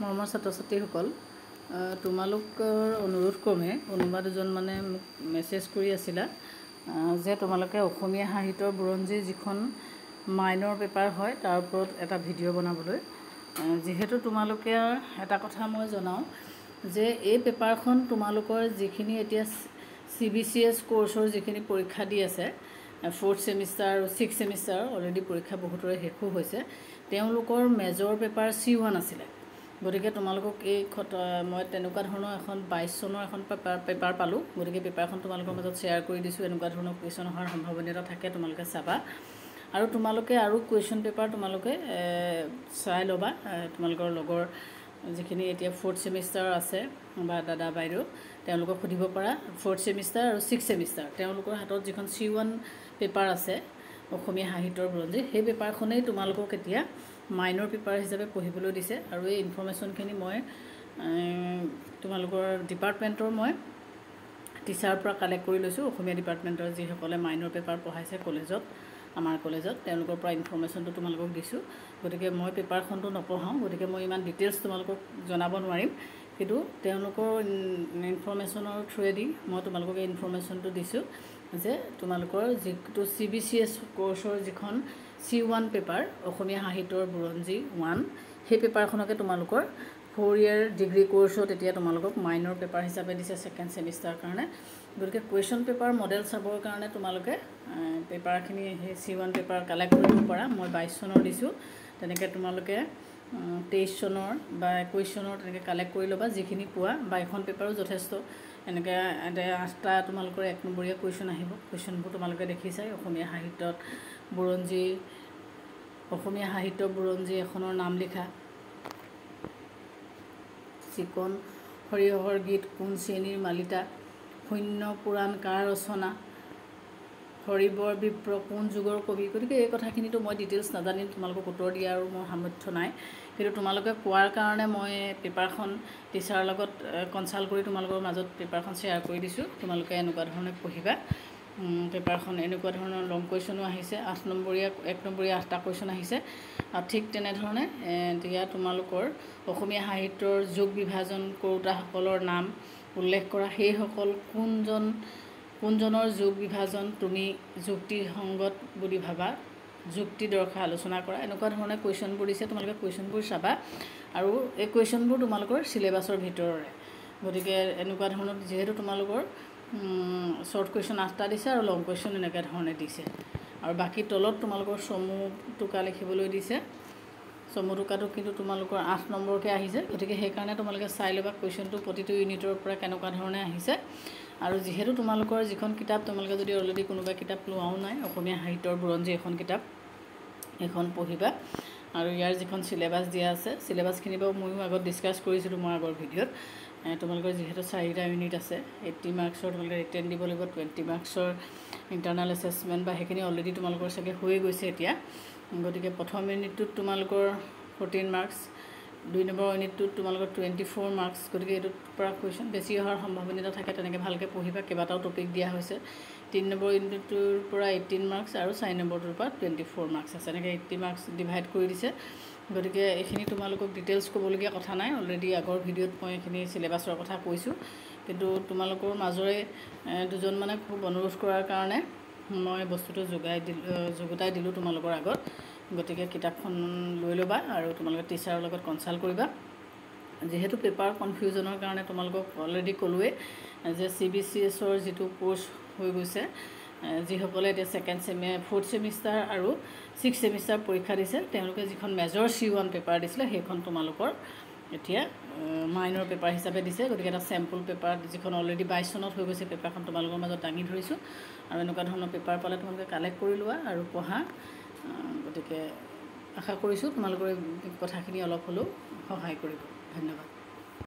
মৰমৰ ছাত্ৰ ছাত্ৰীসকল, তোমালোকৰ অনুৰোধ ক্ৰমে কোনোবা দুজন মানে মোক মেছেজ কৰি আছিলা যে তোমালোকে অসমীয়া সাহিত্যৰ বুৰঞ্জী যিখন মাইনৰ পেপাৰ হয় তাৰ ওপৰত এটা ভিডিঅ' বনাবলৈ। যিহেতু তোমালোকে এটা কথা মই জনাওঁ যে এই পেপাৰখন তোমালোকৰ যিখিনি এতিয়া CBCS কোৰ্চৰ যিখিনি পৰীক্ষা দি আছে 4th ছেমিষ্টাৰ আৰু 6th ছেমিষ্টাৰ অলৰেডি পৰীক্ষা বহুতৰে শেষো হৈছে, তেওঁলোকৰ মেজৰ পেপাৰ C1 আছিলে। গতিকে তোমালোকক এই মই তেনেকুৱা ধৰণৰ এখন 22 চনৰ এখন পেপাৰ পালোঁ। গতিকে পেপাৰখন তোমালোকৰ মাজত শ্বেয়াৰ কৰি দিছোঁ। এনেকুৱা ধৰণৰ কুৱেশ্যন অহাৰ সম্ভাৱনীয়তা থাকে, তোমালোকে চাবা। আৰু তোমালোকে আৰু কুৱেশ্যন পেপাৰ তোমালোকে চাই ল'বা। তোমালোকৰ লগৰ যিখিনি এতিয়া 4th ছেমিষ্টাৰ আছে বা দাদা বাইদেউ, তেওঁলোকক সুধিব পাৰা। 4th ছেমিষ্টাৰ আৰু 6th ছেমিষ্টাৰ তেওঁলোকৰ হাতত যিখন C1 পেপাৰ আছে অসমীয়া সাহিত্যৰ বুৰঞ্জী, সেই পেপাৰখনেই তোমালোকক এতিয়া মাইনৰ পেপাৰ হিচাপে পঢ়িবলৈ দিছে। আৰু এই ইনফৰ্মেশ্যনখিনি মই তোমালোকৰ ডিপাৰ্টমেণ্টৰ মই টিচাৰৰ পৰা কালেক্ট কৰি লৈছোঁ। অসমীয়া ডিপাৰ্টমেণ্টৰ যিসকলে মাইনৰ পেপাৰ পঢ়াইছে কলেজত, আমাৰ কলেজত, তেওঁলোকৰ পৰা ইনফৰ্মেশ্যনটো তোমালোকক দিছোঁ। গতিকে মই পেপাৰখনটো নপঢ়াওঁ, গতিকে মই ইমান ডিটেইলছ তোমালোকক জনাব নোৱাৰিম, কিন্তু তেওঁলোকৰ ইনফৰ্মেশ্যনৰ থ্ৰুৱেদি মই তোমালোকক এই ইনফৰ্মেশ্যনটো দিছোঁ যে তোমালোকৰ যিটো CBCS কোৰ্চৰ যিখন C1 পেপাৰ অসমীয়া সাহিত্যৰ বুৰঞ্জী 1, সেই পেপাৰখনকে তোমালোকৰ 4 year ডিগ্ৰী কোৰ্চত এতিয়া তোমালোকক মাইনৰ পেপাৰ হিচাপে দিছে 2nd ছেমিষ্টাৰৰ কাৰণে। গতিকে কুৱেশ্যন পেপাৰ মডেল চাবৰ কাৰণে তোমালোকে পেপাৰখিনি সেই C1 পেপাৰ কালেক্ট কৰিব পাৰা। মই 22 চনৰ দিছোঁ, তেনেকৈ তোমালোকে 23 চনৰ বা 21 চনৰ তেনেকৈ কালেক্ট কৰি ল'বা যিখিনি পোৱা। বা এখন পেপাৰো যথেষ্ট, এনেকৈ 8টা তোমালোকৰ 1 নম্বৰীয়া কুৱেশ্যন আহিব। কুৱেশ্যনবোৰ তোমালোকে দেখিছাই। অসমীয়া সাহিত্য বুৰঞ্জী এখনৰ নাম লিখা, চিকন সৰিয়হৰ গীত কোন শ্ৰেণীৰ মালিতা, শূন্য পুৰাণ কাৰ ৰচনা, হৰিবৰ বিপ্ৰ কোন যুগৰ কবি। গতিকে এই কথাখিনিতো মই ডিটেইলছ নাজানিম, তোমালোকক উত্তৰ দিয়াৰ আৰু মোৰ সামৰ্থ্য নাই। কিন্তু তোমালোকে কোৱাৰ কাৰণে মই পেপাৰখন টিচাৰৰ লগত কনচাল্ট কৰি তোমালোকৰ মাজত পেপাৰখন শ্বেয়াৰ কৰি দিছোঁ। তোমালোকে এনেকুৱা ধৰণে পঢ়িবা। পেপাৰখন এনেকুৱা ধৰণৰ লং কুৱেশ্যনো আহিছে, 8 নম্বৰীয়া 1 নম্বৰীয়া 8টা কুৱেশ্যন আহিছে। আৰু ঠিক তেনেধৰণে এতিয়া তোমালোকৰ অসমীয়া সাহিত্যৰ যুগ বিভাজন কৰোঁতাসকলৰ নাম উল্লেখ কৰা, সেইসকল কোনজনৰ যুগ বিভাজন তুমি যুক্তিসংগত বুলি ভাবা, যুক্তি দৰ্শাই আলোচনা কৰা। এনেকুৱা ধৰণে কুৱেশ্যনবোৰ দিছে, তোমালোকে কুৱেশ্যনবোৰ চাবা। আৰু এই কুৱেশ্যনবোৰ তোমালোকৰ চিলেবাছৰ ভিতৰৰে। গতিকে এনেকুৱা ধৰণৰ, যিহেতু তোমালোকৰ শ্বৰ্ট কুৱেশ্যন 8টা দিছে আৰু লং কুৱেশ্যন এনেকুৱা ধৰণে দিছে। আৰু বাকী তলত তোমালোকৰ চমু টোকা লিখিবলৈ দিছে। চমু টোকাটো কিন্তু তোমালোকৰ 8 নম্বৰকৈ আহিছে। গতিকে সেইকাৰণে তোমালোকে চাই ল'বা কুৱেশ্যনটো প্ৰতিটো ইউনিটৰ পৰা কেনেকুৱা ধৰণে আহিছে। আৰু যিহেতু তোমালোকৰ যিখন কিতাপ, তোমালোকে যদি অলৰেডি কোনোবা কিতাপ লোৱাও নাই, অসমীয়া সাহিত্যৰ বুৰঞ্জী এখন কিতাপ, এখন পঢ়িবা। আৰু ইয়াৰ যিখন চিলেবাছ দিয়া আছে, চিলেবাছখিনি বাৰু ময়ো আগত ডিছকাছ কৰিছিলোঁ মই আগৰ ভিডিঅ'ত। তোমালোকৰ যিহেতু 4টা ইউনিট আছে, 80 মাৰ্কছৰ তোমালোকে ৰিটেন দিব লাগিব, 20 মাৰ্কছৰ ইণ্টাৰনেল এছেছমেণ্ট বা সেইখিনি অলৰেডি তোমালোকৰ চাগে হৈ গৈছে এতিয়া। গতিকে প্ৰথম ইউনিটটোত তোমালোকৰ 14 মাৰ্কছ, 2 নম্বৰ ইউনিটটোত তোমালোকৰ 24 মাৰ্কছ। গতিকে এইটোৰ পৰা কুৱেশ্যন বেছি অহাৰ সম্ভাৱনীয়তা থাকে, তেনেকৈ ভালকৈ পঢ়িবা। কেইবাটাও টপিক দিয়া হৈছে। 3 নম্বৰ ইউনিটটোৰ পৰা 18 মাৰ্কছ আৰু 4 নম্বৰটোৰ পৰা 24 মাৰ্কছ আছে। এনেকৈ 80 মাৰ্কছ ডিভাইড কৰি দিছে। গতিকে এইখিনি তোমালোকক ডিটেইলছ ক'বলগীয়া কথা নাই, অলৰেডি আগৰ ভিডিঅ'ত মই এইখিনি চিলেবাছৰ কথা কৈছোঁ। কিন্তু তোমালোকৰ মাজৰে দুজন মানে খুব অনুৰোধ কৰাৰ কাৰণে মই বস্তুটো যুগুতাই দিলোঁ তোমালোকৰ আগত। গতিকে কিতাপখন লৈ ল'বা আৰু তোমালোকে টিচাৰৰ লগত কনচাল্ট কৰিবা। যিহেতু পেপাৰ কনফিউজনৰ কাৰণে তোমালোকক অলৰেডি ক'লোৱেই যে CBCSৰ যিটো কোৰ্চ হৈ গৈছে, যিসকলে এতিয়া 4th ছেমিষ্টাৰ আৰু 6th ছেমিষ্টাৰ পৰীক্ষা দিছে, তেওঁলোকে যিখন মেজৰ C1 পেপাৰ দিছিলে সেইখন তোমালোকৰ এতিয়া মাইনৰ পেপাৰ হিচাপে দিছে। গতিকে এটা চেম্পল পেপাৰ যিখন অলৰেডি 22 চনত হৈ গৈছে, পেপাৰখন তোমালোকৰ মাজত দাঙি ধৰিছোঁ। আৰু এনেকুৱা ধৰণৰ পেপাৰ পালে তোমালোকে কালেক্ট কৰি লোৱা আৰু পঢ়া। গতিকে আশা কৰিছোঁ তোমালোকৰ এই কথাখিনি অলপ হ'লেও সহায় কৰিব। ধন্যবাদ।